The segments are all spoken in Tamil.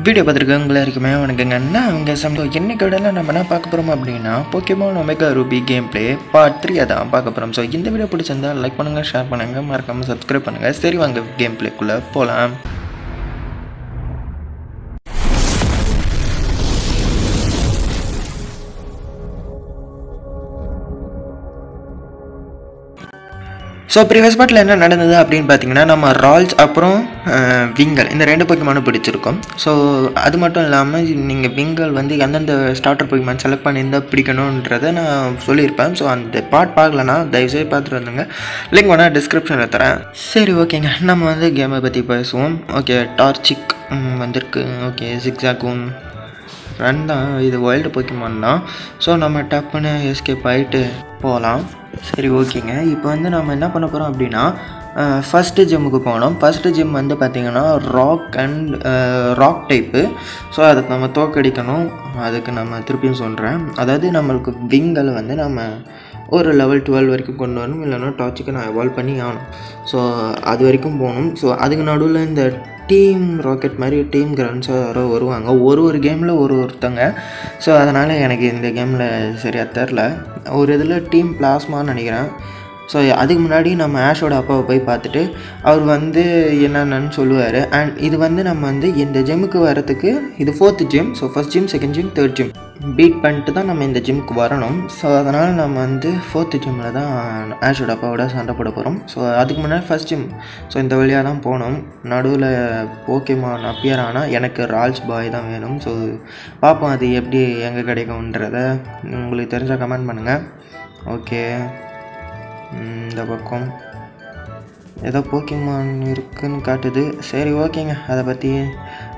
வீடியோ பார்த்துருக்கவங்கள இருக்குமே வணக்கங்க. அவங்க இன்னைக்கு விடலாம் நம்ம என்ன பார்க்க போகிறோம் அப்படின்னா Pokemon omega Ruby game play part 3 அதான் பார்க்க போகிறோம். ஸோ இந்த வீடியோ பிடிச்சிருந்தா லைக் பண்ணுங்கள், ஷேர் பண்ணுங்கள், மறக்காமல் சப்ஸ்கிரைப் பண்ணுங்கள். சரி வாங்க கேம் பிளேக்குள்ளே போகலாம். ஸோ ப்ரீவியஸ் பார்ட்டில் என்ன நடந்தது அப்படின்னு பார்த்தீங்கன்னா, நம்ம ரால்ஸ் அப்புறம் விங்கல் இந்த ரெண்டு போக்கிமானும் பிடிச்சிருக்கோம். ஸோ அது மட்டும் இல்லாமல் நீங்கள் விங்கல் வந்து எந்தெந்த ஸ்டார்டர் போக்கிமான் செலக்ட் பண்ணியிருந்தால் பிடிக்கணுன்றதை நான் சொல்லியிருப்பேன். ஸோ அந்த பார்ட் பார்க்கலன்னா தயவுசெய்து பார்த்துட்டு வந்துங்க, லிங்க் வேணால் டிஸ்கிரிப்ஷனில் தரேன். சரி ஓகேங்க, நம்ம வந்து கேமை பற்றி பேசுவோம். ஓகே, டார்ச்சிக் வந்திருக்கு. ஓகே, ஜிக்ஸாகூன் ரன் தான், இது வைல்டு போக்கிமான் தான். ஸோ நம்ம டப்புன்னு எஸ்கேப் ஆகிட்டு போகலாம். சரி ஓகேங்க, இப்போ வந்து நம்ம என்ன பண்ண போகிறோம் அப்படின்னா ஃபஸ்ட்டு ஜிம்முக்கு போனோம். ஃபஸ்ட்டு ஜிம் வந்து பார்த்திங்கன்னா ராக் டைப்பு. ஸோ அதுக்கு நம்ம தோக்கடிக்கணும். அதுக்கு நம்ம திருப்பியும் சொல்கிறேன், அதாவது நம்மளுக்கு விங்கல் வந்து நம்ம ஒரு லெவல் 12 வரைக்கும் கொண்டு வரணும், இல்லைன்னா டார்ச்சுக்கு நான் எவால்வ் பண்ணி ஆகணும். ஸோ அது வரைக்கும் போகணும். ஸோ அதுக்கு நடுவில் இந்த டீம் ராக்கெட் மாதிரி டீம் கிரவுண்ட்ஸாக யாரோ வருவாங்க, ஒரு கேமில் ஒருத்தங்க. ஸோ அதனால் எனக்கு இந்த கேமில் சரியாக தெரில. ஒரு இதில் டீம் பிளாஸ்மான்னு நினைக்கிறேன். ஸோ அதுக்கு முன்னாடி நம்ம ஆஷோட அப்பாவை போய் பார்த்துட்டு அவர் வந்து என்னென்னு சொல்லுவார். அண்ட் இது வந்து நம்ம வந்து இந்த ஜிம்முக்கு வரத்துக்கு இது 4th gym. So first gym, second gym, third gym beat பண்ணிட்டு தான் நம்ம இந்த ஜிம்முக்கு வரணும். ஸோ அதனால் நம்ம வந்து 4th ஜிம்மில் தான் ஆஷோட அப்பாவோட சண்டை போட போகிறோம். ஸோ அதுக்கு முன்னாடி ஃபஸ்ட் ஜிம். ஸோ இந்த வழியாக தான் போனோம். நடுவில் போக்கேமான் அப்பியர் ஆனால் எனக்கு ரால்ஸ் பாய் தான் வேணும். ஸோ பார்ப்போம் அது எப்படி எங்கே கிடைக்கும்ன்றதை உங்களுக்கு தெரிஞ்சால் கமெண்ட் பண்ணுங்கள். ஓகே, இந்த பக்கம் ஏதோ போக்கேமான் இருக்குன்னு காட்டுது. சரி ஓகேங்க, அதை பற்றி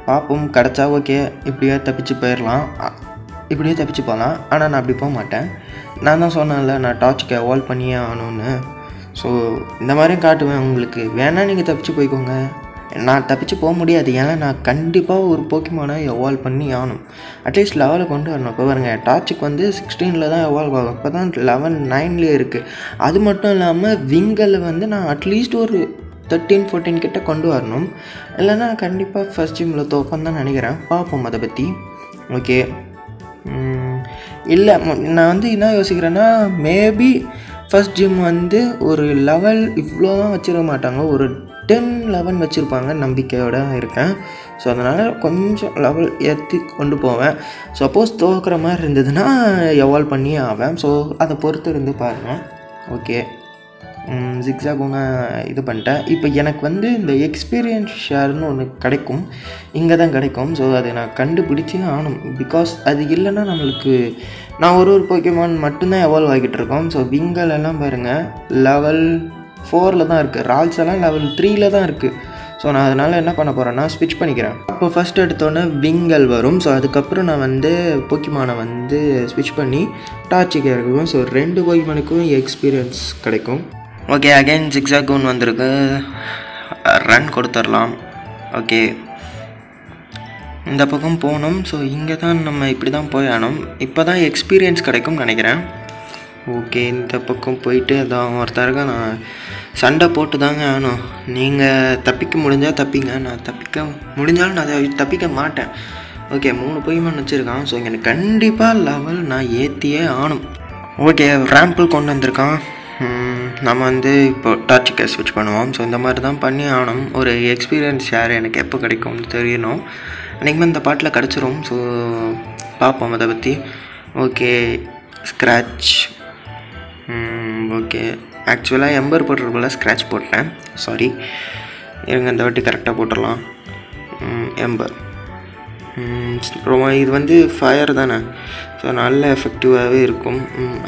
பார்ப்போம். கிடச்சா ஓகே, இப்படியே தப்பிச்சு போயிடலாம், இப்படியே தப்பிச்சு போகலாம். ஆனால் நான் அப்படி போக மாட்டேன். நான் தான் சொன்னேன்ல, நான் டார்ச்சுக்கு எவால்வ் பண்ணியே ஆகணும்னு. ஸோ இந்த மாதிரியும் காட்டுவேன் உங்களுக்கு. வேணால் நீங்கள் தப்பிச்சு போய்க்கோங்க, நான் தப்பிச்சு போக முடியாது. ஏன்னா நான் கண்டிப்பாக ஒரு போக்கிமானை எவால்வ் பண்ணி ஆகணும். அட்லீஸ்ட் லெவலை கொண்டு வரணும். இப்போ பாருங்கள், டார்ச்சுக்கு வந்து 16 தான் எவால்வ் ஆகும். இப்போ தான் 11, 9 இருக்குது. அது மட்டும் இல்லாமல் விங்கலில் வந்து நான் அட்லீஸ்ட் ஒரு 13, 14 கிட்ட கொண்டு வரணும். இல்லைன்னா கண்டிப்பாக ஃபஸ்ட் ஜிம்மில் தோப்பம் தான் நினைக்கிறேன். பார்ப்போம் அதை பற்றி. ஓகே, இல்லை நான் வந்து என்ன யோசிக்கிறேன்னா, மேபி ஃபஸ்ட் ஜிம் வந்து ஒரு லெவல் இவ்வளோ தான் வச்சிட மாட்டாங்க, ஒரு 10, 11 வச்சுருப்பாங்க நம்பிக்கையோடு இருக்கேன். ஸோ அதனால் கொஞ்சம் லெவல் ஏற்றி கொண்டு போவேன். சப்போஸ் தோக்குற மாதிரி இருந்ததுன்னா எவால்வ் பண்ணியே ஆவேன். ஸோ அதை பொறுத்து இருந்து பாருங்கள். ஓகே, ஜிக்ஸாகூனை இது பண்ணிட்டேன். இப்போ எனக்கு வந்து இந்த எக்ஸ்பீரியன்ஸ் ஷேர்னு ஒன்று கிடைக்கும், இங்கே தான் கிடைக்கும். ஸோ அதை நான் கண்டுபிடிச்சே ஆகணும். பிகாஸ் அது இல்லைன்னா நம்மளுக்கு நான் ஒரு போக்கேமான் மட்டும்தான் எவால்வ் ஆகிட்டு இருக்கோம். ஸோ விங்கல் எல்லாம் பாருங்கள் லெவல் 4 தான் இருக்குது, ரால்ஸ் எல்லாம் லெவல் 3 தான் இருக்குது. ஸோ நான் அதனால் என்ன பண்ண போகிறேன்னா ஸ்விட்ச் பண்ணிக்கிறேன். அப்போ ஃபஸ்ட் எடுத்தோன்னே விங்கல் வரும். ஸோ அதுக்கப்புறம் நான் வந்து போக்கிமானை வந்து ஸ்விட்ச் பண்ணி டார்ச்சுக்கு இருக்கும். ஸோ 2 போக்கிமானுக்கும் எக்ஸ்பீரியன்ஸ் கிடைக்கும். ஓகே, அகைன் ஜிக்ஸாகூன் வந்திருக்கு, ரன் கொடுத்துடலாம். ஓகே, இந்த பக்கம் போகணும். ஸோ இங்கே தான் நம்ம இப்படி தான் போய் ஆகணும். இப்போ தான் எக்ஸ்பீரியன்ஸ் கிடைக்கும்னு நினைக்கிறேன். ஓகே, இந்த பக்கம் போயிட்டு அதான் ஒருத்தருக்க நான் சண்டை போட்டு தாங்க ஆகணும். நீங்கள் தப்பிக்க முடிஞ்சால் தப்பிங்க, நான் தப்பிக்க முடிஞ்சாலும் நான் தப்பிக்க மாட்டேன். ஓகே, 3 போக்கிமான் வச்சுருக்கான். ஸோ எனக்கு கண்டிப்பாக லெவல் நான் ஏற்றியே ஆகணும். ஓகே, ரேம்பிள் கொண்டு வந்திருக்கான். நம்ம வந்து இப்போ டார்ச்சுக்கு ஸ்விட்ச் பண்ணுவோம். ஸோ இந்த மாதிரி தான் பண்ணி ஆகணும். ஒரு எக்ஸ்பீரியன்ஸ் ஷேர் எனக்கு எப்போ கிடைக்கும்னு தெரியணும். அன்றைக்குமே இந்த பாட்டில் கிடச்சிரும். ஸோ பார்ப்போம் அதை பற்றி. Okay, scratch. ஓகே, ஆக்சுவலாக எம்பர் போட்டுருக்குள்ள ஸ்க்ராட்ச் போட்டேன், சாரி. இருங்க, இந்த வாட்டி கரெக்டாக போட்டுடலாம். எம்பர் ரொம்ப இது வந்து ஃபயர் தானே. ஸோ நல்ல எஃபெக்டிவாகவே இருக்கும்.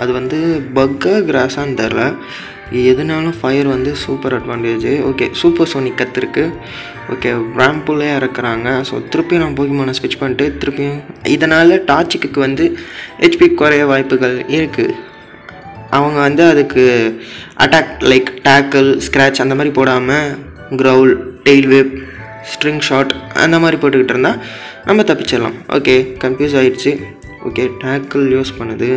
அது வந்து பக்கா கிராஸான்னு தெரில, எதுனாலும் ஃபயர் வந்து super advantage. Okay, super sonic கற்றுருக்கு. ஓகே, ரேம்புள்ளே இறக்குறாங்க. ஸோ திருப்பியும் நான் போக்கிமானை ஸ்விட்ச் பண்ணிட்டு திருப்பியும் இதனால் டார்ச்சுக்கு வந்து ஹெச்பி குறைய வாய்ப்புகள் இருக்குது. அவங்க வந்து அதுக்கு அட்டாக் லைக் டேக்கிள், ஸ்க்ராட்ச் அந்த மாதிரி போடாமல் க்ரவுல், டெய்ல் விப், ஸ்ட்ரிங் ஷாட் அந்த மாதிரி போட்டுக்கிட்டு இருந்தால் நம்ம தப்பிச்சிடலாம். ஓகே, கன்ஃபியூஸ் ஆகிடுச்சு. ஓகே, டேக்கிள் யூஸ் பண்ணுது,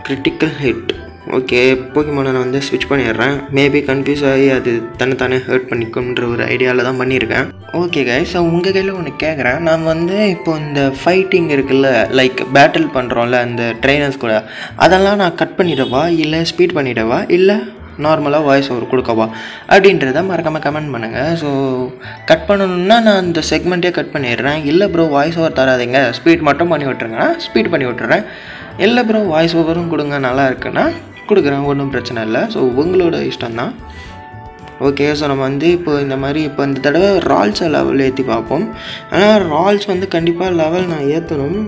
கிரிட்டிக்கல் ஹிட். ஓகே, போக்கிமானை நான் வந்து ஸ்விட்ச் பண்ணிடுறேன். மேபி கன்ஃபியூஸ் ஆகி அது தன்னைத்தானே ஹர்ட் பண்ணிக்கும்ன்ற ஒரு ஐடியாவில் தான் பண்ணியிருக்கேன். ஓகே கைஸ், ஸோ உங்கள் கையில் ஒன்று கேட்குறேன். நான் வந்து இப்போ இந்த ஃபைட்டிங் இருக்குல்ல, லைக் பேட்டில் பண்ணுறோம்ல அந்த ட்ரைனர்ஸ் கூட, அதெல்லாம் நான் கட் பண்ணிடவா இல்லை ஸ்பீட் பண்ணிடவா இல்லை நார்மலாக வாய்ஸ் ஓவர் கொடுக்கவா அப்படின்றத மறக்காமல் கமெண்ட் பண்ணுங்கள். ஸோ கட் பண்ணணுன்னா நான் அந்த செக்மெண்ட்டே கட் பண்ணிடுறேன். இல்லை ப்ரோ வாய்ஸ் ஓவர் தராதிங்க, ஸ்பீட் மட்டும் பண்ணி விட்ருங்கன்னா ஸ்பீட் பண்ணி விட்டுறேன். இல்லை ப்ரோ வாய்ஸ் ஓவரும் கொடுங்க நல்லா இருக்குன்னா கொடுக்குறேன், ஒன்றும் பிரச்சனை இல்லை. ஸோ உங்களோட இஷ்டம்தான். ஓகே, ஸோ நம்ம வந்து இந்த மாதிரி இந்த தடவை ரால்ஸை லெவல் ஏற்றி பார்ப்போம். ஆனால் ரால்ஸ் வந்து கண்டிப்பாக லெவல் நான் ஏற்றணும்.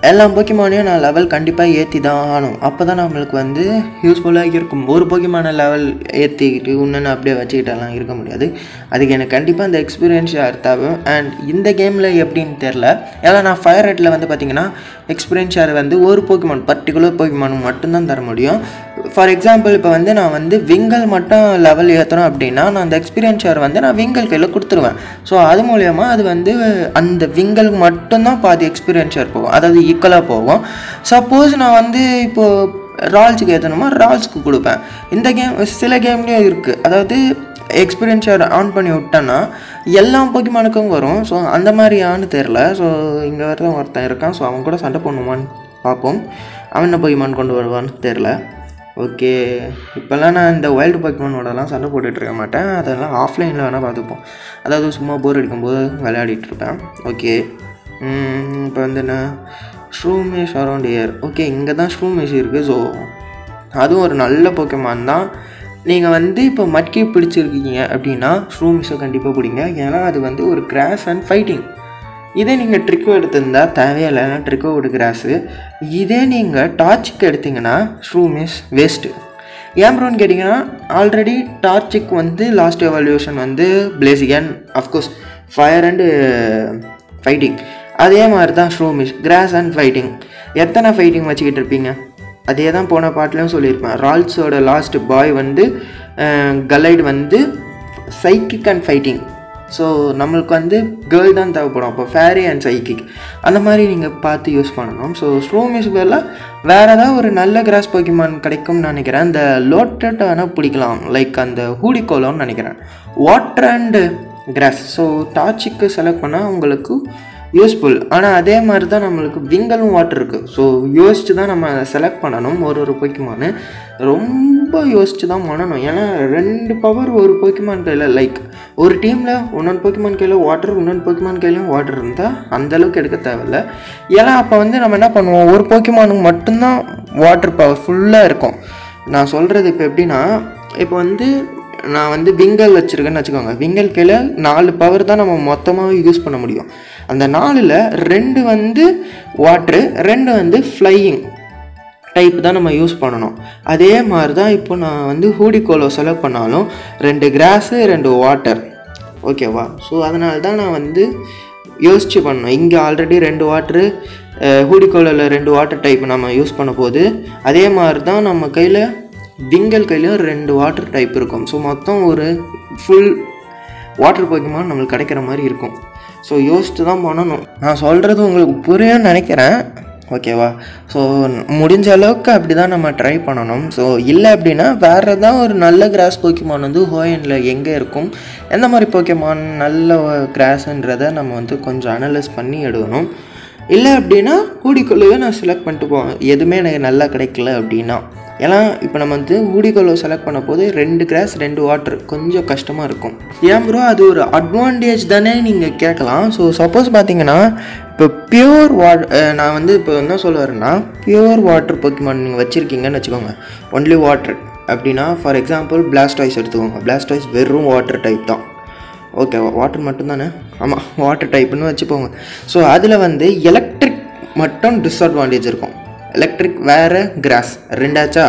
எல்லா போக்கிமானையும் நான் லெவல் கண்டிப்பாக ஏற்றி தான் ஆகணும். அப்போ தான் நம்மளுக்கு வந்து யூஸ்ஃபுல்லாக இருக்கும். ஒரு போக்கிமான லெவல் ஏற்றிக்கிட்டு இன்னொன்று அப்படியே வச்சுக்கிட்டெல்லாம் இருக்க முடியாது. அதுக்கு எனக்கு கண்டிப்பாக அந்த எக்ஸ்பீரியன்ஸ் தேவை. அண்ட் இந்த கேமில் எப்படின்னு தெரில, ஏன்னா நான் ஃபயர் ரெட்டில் வந்து பார்த்திங்கன்னா எக்ஸ்பீரியன்ஸ் ஷேர் வந்து ஒரு போக்கிமான் பர்டிகுலர் போக்கிமான் மட்டும்தான் தர முடியும். ஃபார் எக்ஸாம்பிள் இப்போ வந்து நான் வந்து விங்கல் மட்டும் லெவல் ஏற்றணும் அப்படின்னா நான் அந்த எக்ஸ்பீரியன்ஸ் ஷேர் வந்து நான் விங்கல் கையில் கொடுத்துருவேன். ஸோ அது மூலயமா அது வந்து அந்த விங்கலுக்கு மட்டும்தான் பாதி எக்ஸ்பீரியன்ஸ் ஷேர் போகும், அதாவது ஈக்குவலாக போகும். சப்போஸ் நான் வந்து இப்போது ரால்ஸுக்கு ஏற்றணுமா ரால்ஸுக்கு கொடுப்பேன். இந்த கேம் சில கேம்லேயும் இருக்குது, அதாவது எக்ஸ்பீரியன்ஸ் ஷேர் ஆன் பண்ணி விட்டேன்னா எல்லா போக்கிமானுக்கும் வரும். ஸோ அந்த மாதிரியானு தெரில. ஸோ இங்கே ஒருத்தன் இருக்கான். ஸோ அவன் கூட சண்டை பண்ணுவான்னு பார்ப்போம். அவன் என்ன போக்கிமான் கொண்டு வருவான்னு தெரில. ஓகே, இப்போல்லாம் நான் இந்த வைல்டு போக்கிமானோடலாம் சண்டை போட்டுட்ருக்க மாட்டேன். அதெல்லாம் ஆஃப்லைனில் வேணால் பார்த்துப்போம், அதாவது சும்மா போர் அடிக்கும்போது விளையாடிட்டுருப்பேன். ஓகே, இப்போ வந்து என்ன ஷ்ரூமேஷ் அரௌண்ட் இயர். ஓகே, இங்கே தான் ஷ்ரூமேஷ் இருக்குது. ஸோ அதுவும் ஒரு நல்ல போக்கிமான் தான். நீங்கள் வந்து இப்போ மட்கி பிடிச்சிருக்கீங்க அப்படின்னா ஷ்ரூமேஷை கண்டிப்பாக பிடிங்க. ஏன்னா அது வந்து ஒரு கிராஸ் அண்ட் ஃபைட்டிங். இதே நீங்கள் ட்ரிக்கோ எடுத்திருந்தால் தேவையில்லைன்னா ட்ரிக்கோ ஒரு கிராஸு. இதே நீங்கள் டார்ச்சுக்கு எடுத்திங்கன்னா ஷ்ரூமேஷ் வேஸ்ட்டு. ஏன் ப்ரோன்னு கேட்டிங்கன்னா ஆல்ரெடி டார்ச்சுக்கு வந்து லாஸ்ட் எவல்யூஷன் வந்து பிளேசிகன், அஃப்கோர்ஸ் ஃபயர் அண்டு ஃபைட்டிங். அதே மாதிரி தான் ஷ்ரூமேஷ் கிராஸ் அண்ட் ஃபைட்டிங். எத்தனை ஃபைட்டிங் வச்சுக்கிட்டு இருப்பீங்க? அதே தான் போன பாட்டிலையும் சொல்லியிருப்பேன். ரால்ஸோட லாஸ்ட் பாய் வந்து கலைடு வந்து சைக்கிக் அண்ட் ஃபைட்டிங். ஸோ நம்மளுக்கு வந்து கேர்ள் தான் தேவைப்படும். அப்போ ஃபேரி அண்ட் சைக்கிக் அந்த மாதிரி நீங்கள் பார்த்து யூஸ் பண்ணணும். ஸோ ஷ்ரூமேஷ் பதிலாக வேறு ஏதாவது ஒரு நல்ல கிராஸ் போக்கிமான் கிடைக்கும்னு நினைக்கிறேன். அந்த லோட்டட் வேணால் பிடிக்கலாம், லைக் அந்த ஹூடிகோலோன்னு நினைக்கிறேன். Water and grass. ஸோ டார்ச்சுக்கு செலக்ட் பண்ணால் உங்களுக்கு யூஸ்ஃபுல். ஆனால் அதே மாதிரி தான் நம்மளுக்கு விங்கலும் வாட்டர் இருக்குது. ஸோ யோசித்து தான் நம்ம செலக்ட் பண்ணணும். ஒரு போக்கிமானு ரொம்ப யோசித்து தான் பண்ணணும். ஏன்னா 2 பவர் ஒரு போக்கிமான் கையில், லைக் ஒரு டீமில் இன்னொன்று போக்கிமான் கையில் வாட்டர், இன்னொன்று போக்கிமான் கையிலையும் வாட்டர் இருந்தால் அந்தளவுக்கு எடுக்க தேவையில்லை. ஏன்னா அப்போ வந்து நம்ம என்ன பண்ணுவோம், ஒரு போக்கிமானுக்கு மட்டும்தான் வாட்டர் பவர் ஃபுல்லாக இருக்கும். நான் சொல்கிறது இப்போ எப்படின்னா, இப்போ வந்து நான் வந்து விங்கல் வச்சுருக்கேன்னு வச்சுக்கோங்க. விங்கல் கையில் 4 பவர் தான் நம்ம மொத்தமாக யூஸ் பண்ண முடியும். அந்த 4ல் 2 வந்து வாட்ரு, 2 வந்து ஃப்ளையிங் டைப் தான் நம்ம யூஸ் பண்ணணும். அதே மாதிரி தான் இப்போ நான் வந்து ஹூடிகோலோ செலக்ட் பண்ணாலும் 2 கிராஸு 2 வாட்டர். ஓகேவா? ஸோ அதனால தான் நான் வந்து யோசித்து பண்ணணும். இங்கே ஆல்ரெடி 2 வாட்ரு, ஹூடிகோலோவில் 2 வாட்டர் டைப் நம்ம யூஸ் பண்ண போது அதே மாதிரி தான் நம்ம கையில் விங்கல் கையிலையும் 2 வாட்டர் டைப் இருக்கும். ஸோ மொத்தம் ஒரு ஃபுல் வாட்டர் போக்கிமான் நம்மளுக்கு கிடைக்கிற மாதிரி இருக்கும். ஸோ யோசித்து தான் பண்ணணும். நான் சொல்கிறது உங்களுக்கு புரியும்னு நினைக்கிறேன். ஓகேவா? ஸோ முடிஞ்ச அளவுக்கு அப்படி தான் நம்ம ட்ரை பண்ணணும். ஸோ இல்லை அப்படின்னா வேறு ஏதாவது ஒரு நல்ல கிராஸ் போக்கிமான் வந்து ஹோயனில் எங்கே இருக்கும், எந்த மாதிரி போக்கிமான் நல்ல கிராஸுன்றதை நம்ம வந்து கொஞ்சம் அனலைஸ் பண்ணி எடுக்கணும். இல்லை அப்படின்னா ஹூடிகோலோவே நான் செலக்ட் பண்ணிட்டு போவேன், எதுவுமே எனக்கு நல்லா கிடைக்கல அப்படின்னா. ஏன்னா இப்போ நம்ம வந்து ஹூடிகோலோ செலக்ட் பண்ண போது 2 கிராஸ் 2 வாட்டர் கொஞ்சம் கஷ்டமாக இருக்கும். ஏன் ப்ரோ அது ஒரு அட்வான்டேஜ் தானே நீங்கள் கேட்கலாம். ஸோ சப்போஸ் பார்த்தீங்கன்னா இப்போ பியூர் நான் வந்து இப்போ என்ன சொல்லுவாருன்னா, பியூர் வாட்டர் போக்கிமான் நீங்கள் வச்சுருக்கீங்கன்னு வச்சுக்கோங்க, ஒன்லி வாட்டர் அப்படின்னா, ஃபார் எக்ஸாம்பிள் பிளாஸ்டாய்ஸ் எடுத்துக்கோங்க. பிளாஸ்டாய்ஸ் வெறும் வாட்டர் டைப் தான். ஓகேவா? வாட்டர் மட்டும்தானே? ஆமாம், வாட்டர் டைப்புன்னு வச்சுப்போங்க. ஸோ அதில் வந்து எலக்ட்ரிக் மட்டும் டிஸ்அட்வான்டேஜ் இருக்கும். எலக்ட்ரிக் வேறு கிராஸ் 2ஆச்சா?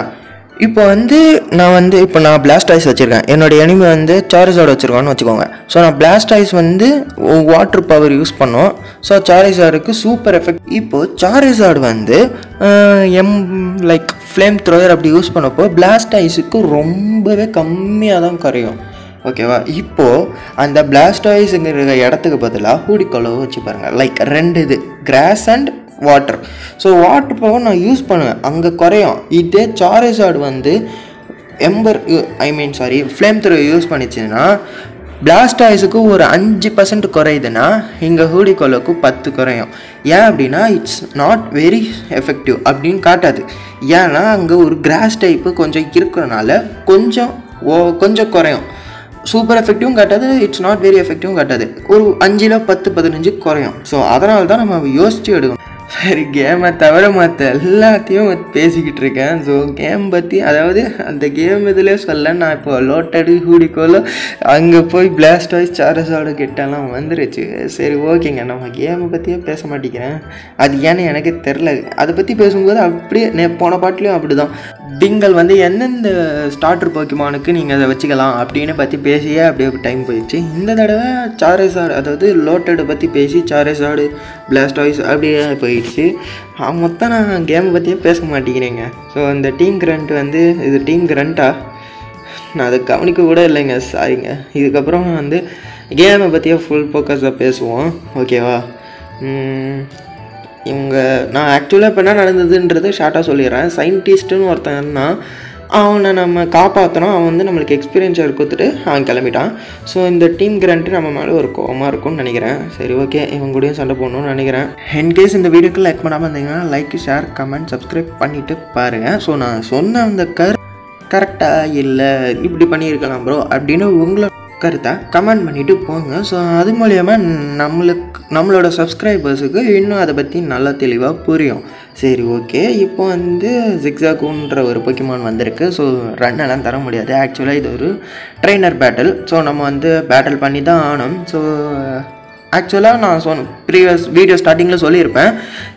இப்போ வந்து நான் பிளாஸ்டாய்ஸ் வச்சுருக்கேன், என்னோடய எனிமி வந்து சாரிசார்டு வச்சுருக்கான்னு வச்சுக்கோங்க. ஸோ நான் பிளாஸ்டாய்ஸ் வந்து வாட்டர் பவர் யூஸ் பண்ணோம். ஸோ சாரிசார்டுக்கு சூப்பர் எஃபெக்ட். இப்போது சாரிசார்டு வந்து லைக் ஃப்ளேம் த்ரோயர் அப்படி யூஸ் பண்ணப்போ பிளாஸ்டாய்ஸுக்கு ரொம்பவே கம்மியாக தான் குறையும். ஓகேவா? இப்போது அந்த பிளாஸ்டாய்ஸுங்கிற இடத்துக்கு பதிலாக ஹூடிகோலோ வச்சு பாருங்கள். லைக் 2 இது cross and water. So water power நான் யூஸ் பண்ணுவேன், அங்கே குறையும். இதே சாரிசார்டு வந்து ஃப்ளேம் த்ரோ யூஸ் பண்ணிச்சுன்னா பிளாஸ்டாய்ஸுக்கு ஒரு 5% குறையுதுன்னா இங்கே ஹூடிகோலுக்கு 10 குறையும். ஏன் அப்படின்னா இட்ஸ் நாட் வெரி எஃபெக்டிவ் அப்படின்னு காட்டாது. ஏன்னா அங்கே ஒரு கிராஸ் டைப்பு கொஞ்சம் இருக்கிறனால கொஞ்சம் குறையும். சூப்பர் எஃபெக்டிவும் காட்டாது, இட்ஸ் நாட் வெரி எஃபெக்டிவும் காட்டாது. ஒரு 5 10 15 குறையும். ஸோ அதனால தான் நம்ம யோசித்து எடுக்கணும். சரி, கேமை தவிர மற்ற எல்லாத்தையும் பேசிக்கிட்டு இருக்கேன். ஸோ கேம் பற்றி, அதாவது அந்த கேம் இதிலே சொல்ல, நான் இப்போ லோட்டடு ஹூடிகோலோ அங்கே போய் பிளாஸ்டாய்ஸ் சாரஸோட கிட்டலாம் வந்துருச்சு. சரி ஓகேங்க, நம்ம கேமை பற்றியே பேச மாட்டேங்கிறேன். அது ஏன்னு எனக்கு தெரில. அதை பற்றி பேசும்போது அப்படியே போன பாட்டிலையும் அப்படி தான் விங்கல் வந்து எந்தெந்த ஸ்டார்டர் போக்கிமானுக்கு நீங்கள் அதை வச்சுக்கலாம் அப்படின்னு பற்றி பேசியே அப்படியே டைம் போயிடுச்சு. இந்த தடவை சாரஸார்டு, அதாவது லோட்டடை பற்றி பேசி சாரஸார்டு பிளாஸ்டாய்ஸ் அப்படியே போயிடுச்சு. மொத்தம் நான் கேமை பற்றியே பேச மாட்டேங்கிறேங்க. ஸோ இந்த டீம் கிரண்ட் வந்து, இது டீம் கிரண்ட்டா, நான் அதை கவனிக்க கூட இல்லைங்க, சாரிங்க. இதுக்கப்புறம் வந்து கேமை பற்றியே ஃபுல் ஃபோக்கஸாக பேசுவோம், ஓகேவா? நான் ஆக்சுவலாக இப்போ என்ன நடந்ததுன்றது ஷார்ட்டாக சொல்லிடுறேன். சயின்டிஸ்ட்டுன்னு ஒருத்தன்னா அவனை நம்ம காப்பாற்றணும். அவன் வந்து நம்மளுக்கு எக்ஸ்பீரியன்ஸை கொடுத்துட்டு அவன் கிளம்பிட்டான். ஸோ இந்த டீம் கிரண்ட்டு நம்ம மேலே ஒரு கோவமாக இருக்கும்னு நினைக்கிறேன். சரி ஓகே, இவங்க கூடயும் சண்டை போடணும்னு நினைக்கிறேன். இன்கேஸ் இந்த வீடியோக்கு லைக் பண்ணாமல் இருந்தீங்கன்னா லைக், ஷேர், கமெண்ட், சப்ஸ்கிரைப் பண்ணிவிட்டு பாருங்கள். ஸோ நான் சொன்ன அந்த கரெக்டாக இல்லை, இப்படி பண்ணியிருக்கலாம் ப்ரோ அப்படின்னு உங்களை கருத்தை கமெண்ட் பண்ணிவிட்டு போங்க. ஸோ அது மூலயமா நம்மளோட சப்ஸ்கிரைபர்ஸுக்கு இன்னும் அதை பற்றி நல்லா தெளிவாக புரியும். சரி ஓகே, இப்போ வந்து ஜிக்ஸாகுன்ற ஒரு போக்கிமான் வந்திருக்கு. ஸோ ரன்னெல்லாம் தர முடியாது. ஆக்சுவலாக இது ஒரு ட்ரெயினர் பேட்டில். ஸோ நம்ம வந்து பேட்டில் பண்ணி தான் ஆகணும். ஸோ ஆக்சுவலாக நான் ப்ரீவியஸ் வீடியோ ஸ்டார்டிங்கில் சொல்லியிருப்பேன்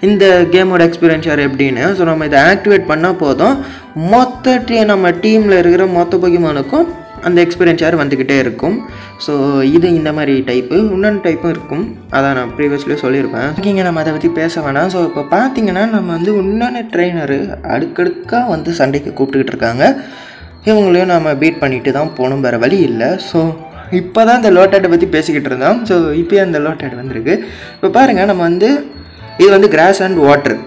இந்த கேமோட எக்ஸ்பீரியன்ஸ் யார் எப்படின்னு. ஸோ நம்ம இதை ஆக்டிவேட் பண்ணால் போதும், நம்ம டீமில் இருக்கிற மொத்த போக்கிமானுக்கும் அந்த எக்ஸ்பீரியன்ஸ் யார் வந்துக்கிட்டே இருக்கும். ஸோ இது இந்த மாதிரி டைப்பு, இன்னொன்று டைப்பும் இருக்கும், அதான் நான் ப்ரீவியஸ்லேயே சொல்லியிருப்பேன். ஓகேங்க, நம்ம அதை பற்றி பேச வேணாம். ஸோ இப்போ பார்த்தீங்கன்னா நம்ம வந்து இன்னொன்று ட்ரெயினரு அடுக்கடுக்காக வந்து சண்டைக்கு கூப்பிட்டுக்கிட்டு இருக்காங்க. இவங்களையும் நம்ம பீட் பண்ணிட்டு தான் போகணும், வேறு வழி இல்லை. ஸோ இப்போ தான் இந்த லோட்டேட்டை பற்றி பேசிக்கிட்டு இருந்தோம். ஸோ இப்போயே அந்த லோட்டேட் வந்திருக்கு. இப்போ பாருங்கள், நம்ம வந்து இது வந்து கிராஸ் அண்ட் வாட்ரு.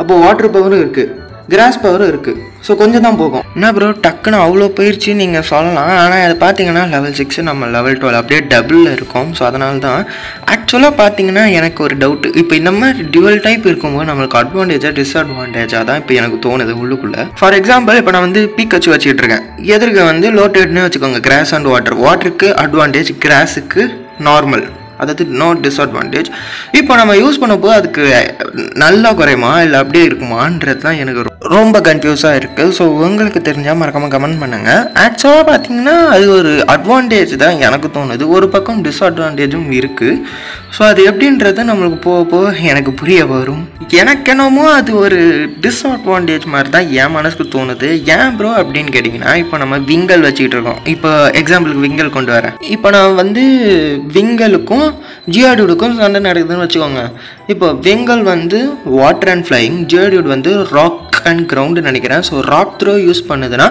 அப்போது வாட்டர் பவரும் இருக்குது, கிராஸ் பவரும் இருக்குது. ஸோ கொஞ்சம் தான் போகும். என்ன ப்ரோ டக்குன்னு அவ்வளோ போயிடுச்சு நீங்கள் சொல்லலாம். ஆனால் அது பார்த்தீங்கன்னா லெவல் 6 நம்ம லெவல் 12 அப்படியே டபுளில் இருக்கும். ஸோ அதனால தான் ஆக்சுவலாக பார்த்தீங்கன்னா எனக்கு ஒரு டவுட்டு. இப்போ இந்த மாதிரி டியூவல் டைப் இருக்கும்போது நம்மளுக்கு அட்வான்டேஜாக டிஸ்அட்வான்டேஜாக தான் இப்போ எனக்கு தோணுது உள்ளுக்குள்ளே. ஃபார் எக்ஸாம்பிள், இப்போ நான் வந்து பீக்கச்சு வச்சுக்கிட்டு இருக்கேன், எதிர்க்க வந்து லோட்டேட்னு வச்சுக்கோங்க. கிராஸ் அண்ட் வாட்டர், வாட்டருக்கு அட்வான்டேஜ், கிராஸுக்கு நார்மல், அதாவது நோ டிஸ்அட்வான்டேஜ். இப்போ நம்ம யூஸ் பண்ணப்போ அதுக்கு நல்லா குறையுமா இல்லை அப்படியே இருக்குமான்றது தான் எனக்கு ரொம்ப கன்ஃபியூஸாக இருக்குது. ஸோ உங்களுக்கு தெரிஞ்சால் மறக்காமல் கமெண்ட் பண்ணுங்கள். ஆக்சுவலாக பார்த்தீங்கன்னா அது ஒரு அட்வான்டேஜ் தான் எனக்கு தோணுது, ஒரு பக்கம் டிஸ்அட்வான்டேஜும் இருக்குது. ஸோ அது எப்படின்றது நம்மளுக்கு போக எனக்கு புரிய வரும். எனக்கு என்னமோ அது ஒரு டிஸ்அட்வான்டேஜ் மாதிரி தான் என் மனசுக்கு தோணுது. ஏன் ப்ரோ அப்படின்னு கேட்டிங்கன்னா, இப்போ நம்ம விங்கல் வச்சுக்கிட்டு இருக்கோம். இப்போ எக்ஸாம்பிளுக்கு விங்கல் கொண்டு வரேன். இப்போ நான் வந்து விங்கலுக்கும் ஜியாடியூடுக்கும் சண்டை நடக்குதுன்னு வச்சுக்கோங்க. இப்போ விங்கல் வந்து வாட்டர் அண்ட் ஃப்ளையிங், ஜியாடியூட் வந்து ராக் அண்ட் கிரவுண்டு நினைக்கிறேன். ஸோ ராக் த்ரோ யூஸ் பண்ணுதுன்னா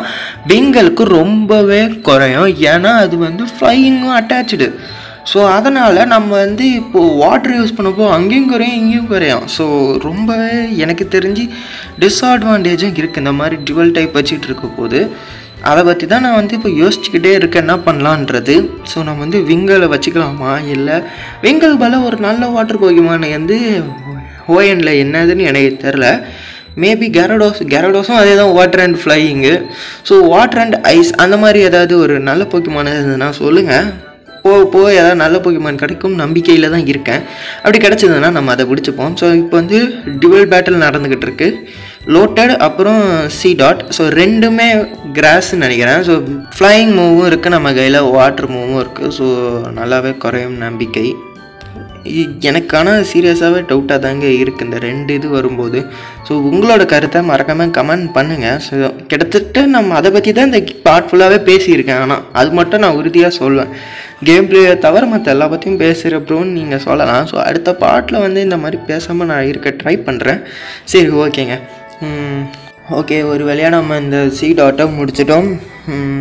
விங்கலுக்கு ரொம்பவே குறையும், ஏன்னா அது வந்து ஃப்ளையிங்கும் அட்டாச்சு. ஸோ அதனால் நம்ம வந்து இப்போது வாட்டர் யூஸ் பண்ணப்போ அங்கேயும் குறையும் இங்கேயும் குறையும். ஸோ ரொம்பவே எனக்கு தெரிஞ்சு டிஸ்அட்வான்டேஜும் இருக்குது இந்த மாதிரி டுவல் டைப் வச்சுட்டு இருக்க போது. அதை பற்றி தான் நான் வந்து இப்போ யோசிச்சுக்கிட்டே இருக்கேன் என்ன பண்ணலான்றது. ஸோ நம்ம வந்து விங்கலை வச்சுக்கலாமா, இல்லை விங்கல் பல ஒரு நல்ல வாட்டர் போக்கிமான் வந்து ஓஎனில் என்னதுன்னு எனக்கு தெரில. மேபி கேரடோஸும் அதே தான், water and flying. So water and ice அந்த மாதிரி ஏதாவது ஒரு நல்ல போக்கிமான் இருந்ததுன்னா சொல்லுங்கள். போக ஏதாவது நல்ல போக்கிமான் கிடைக்கும் நம்பிக்கையில் தான் இருக்கேன். அப்படி கிடச்சிதுன்னா நம்ம அதை பிடிச்சிப்போம். ஸோ இப்போ வந்து டுவல் பேட்டில் நடந்துக்கிட்டு இருக்கு, லோட்டட் அப்புறம் C.dot. ஸோ ரெண்டுமே கிராஸ்ன்னு நினைக்கிறேன். ஸோ ஃப்ளையிங் மூவும் இருக்குது நம்ம கையில், வாட்டர் மூவும் இருக்குது. ஸோ நல்லாவே குறையும் நம்பிக்கை. எனக்கான சீரியஸாகவே டவுட்டாக தாங்க இருக்குது இந்த ரெண்டு இது வரும்போது. ஸோ உங்களோட கருத்தை மறக்காமல் கமெண்ட் பண்ணுங்கள். ஸோ கிட்டத்தட்ட நம்ம அதை பற்றி தான் இந்த பார்ட் ஃபுல்லாகவே பேசியிருக்கேன். ஆனால் அது மட்டும் நான் உறுதியாக சொல்வேன், கேம் பிளேயை தவிர மற்ற எல்லா பற்றியும் பேசுகிறப்போன்னு நீங்கள் சொல்லலாம். ஸோ அடுத்த பார்ட்டில் வந்து இந்த மாதிரி பேசாமல் நான் இருக்க ட்ரை பண்ணுறேன். சரி ஓகேங்க. ஓகே, ஒரு வழியாக நம்ம இந்த C.dot முடிச்சிட்டோம்.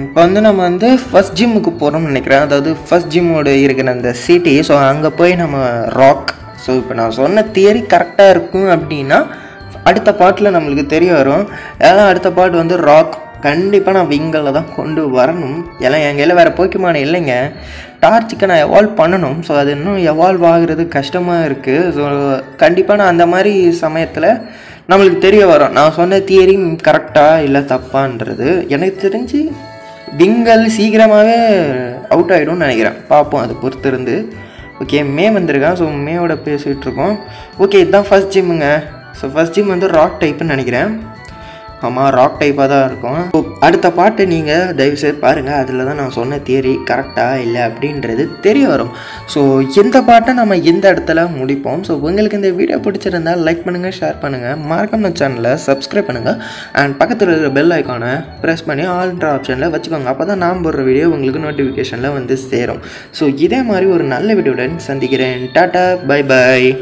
இப்போ வந்து நம்ம வந்து ஃபஸ்ட் ஜிம்முக்கு போகிறோம்னு நினைக்கிறேன். அதாவது ஃபஸ்ட் ஜிம்மோட இருக்கிற அந்த சிட்டி. ஸோ அங்கே போய் நம்ம ராக் ஸோ இப்போ நான் சொன்ன தியரி கரெக்டாக இருக்கும் அப்படின்னா அடுத்த பாட்டில் நம்மளுக்கு தெரிய வரும். ஏன்னா அடுத்த பாட்டு வந்து ராக் கண்டிப்பாக நான் விங்கலில் தான் கொண்டு வரணும். ஏன்னா என் கையில் வேறு போக்கிமான இல்லைங்க. டார்ச்சுக்கு நான் எவால்வ் பண்ணணும். ஸோ அது இன்னும் எவால்வ் ஆகுறது கஷ்டமாக இருக்குது. ஸோ கண்டிப்பாக நான் அந்த மாதிரி சமயத்தில் நம்மளுக்கு தெரிய வரும் நான் சொன்ன தியரி கரெக்டாக இல்லை தப்பான்றது. எனக்கு தெரிஞ்சு விங்கல் சீக்கிரமாகவே அவுட் ஆகிடும்னு நினைக்கிறேன். பார்ப்போம், அது பொறுத்து இருந்து. ஓகே, மே வந்திருக்கேன். ஸோ மேவோட பேசிகிட்ருக்கோம். ஓகே, இதுதான் ஃபஸ்ட் ஜிம்முங்க. ஸோ ஃபஸ்ட் ஜிம் வந்து ராக் டைப்புன்னு நினைக்கிறேன். ஆமாம், ராக் டைப்பாக தான் இருக்கும். ஸோ அடுத்த பாட்டு நீங்கள் தயவுசெய்து பாருங்கள். அதில் தான் நான் சொன்ன தியரி கரெக்டாக இல்லை அப்படின்றது தெரிய வரும். ஸோ இந்த பாட்டை நம்ம இந்த இடத்துல முடிப்போம். ஸோ உங்களுக்கு இந்த வீடியோ பிடிச்சிருந்தால் லைக் பண்ணுங்கள், ஷேர் பண்ணுங்கள், மறக்காம சேனலை சப்ஸ்கிரைப் பண்ணுங்கள். அண்ட் பக்கத்தில் இருக்கிற பெல் ஐக்கானை ப்ரெஸ் பண்ணி ஆல்ன்ற ஆப்ஷனில் வச்சுக்கோங்க. அப்போ தான் நான் போடுற வீடியோ உங்களுக்கு நோட்டிஃபிகேஷனில் வந்து சேரும். ஸோ இதே மாதிரி ஒரு நல்ல வீடியோவுடன் சந்திக்கிறேன். Tata, bye bye.